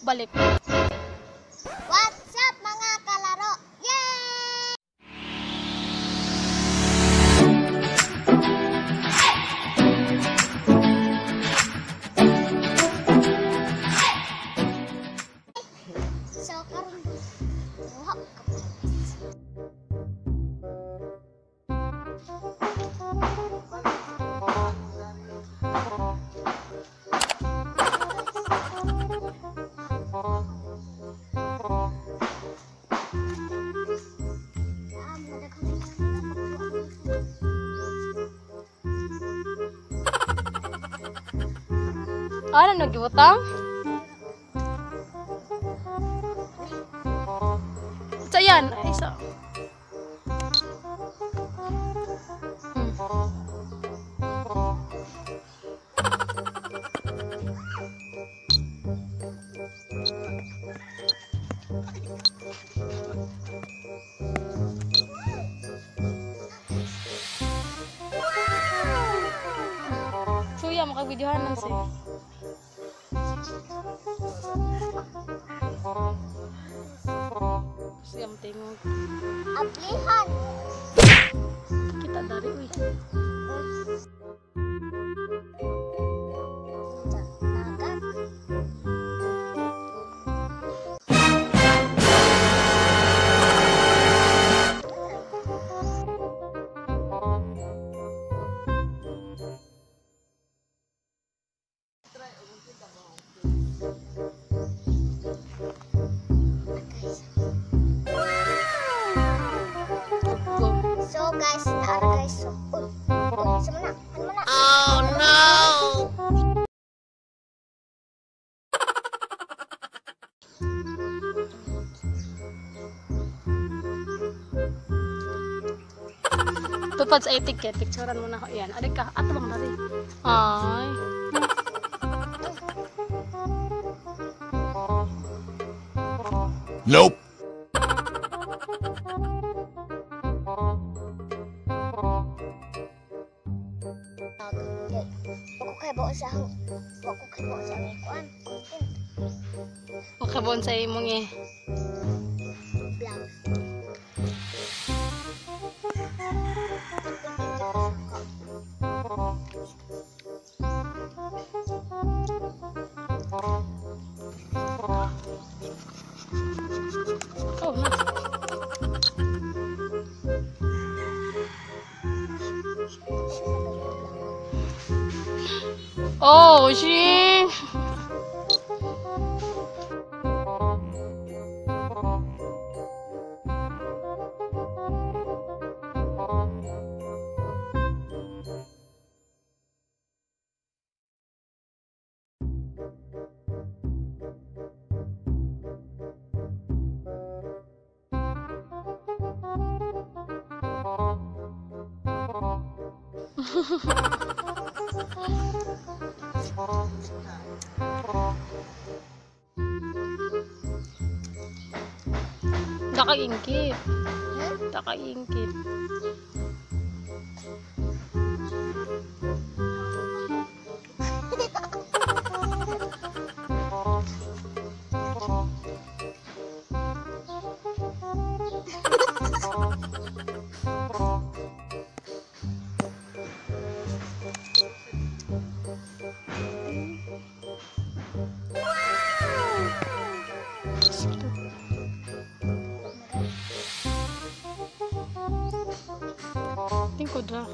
balik. What's up mga kalaro? Yay! So karon buhok ka pa. Ano nagibutang? So yan, isa. So yan, makabidyohan lang siya. Siyam tingog. Aplihan. Kita dari uy. Nagat. So guys, naara guys. So, sama na. Ano na? Oh no! Tupad sa ticket, picturean mo na ako. Yan, adik ka. Ato lang natin. Ay. Nope. Ako kay bawa sa kuan. Okay, bonsai mong eh. Vlog. Oh, nice. Oh, shit. Nakaingkit. Nakaingkit. Tingkod na.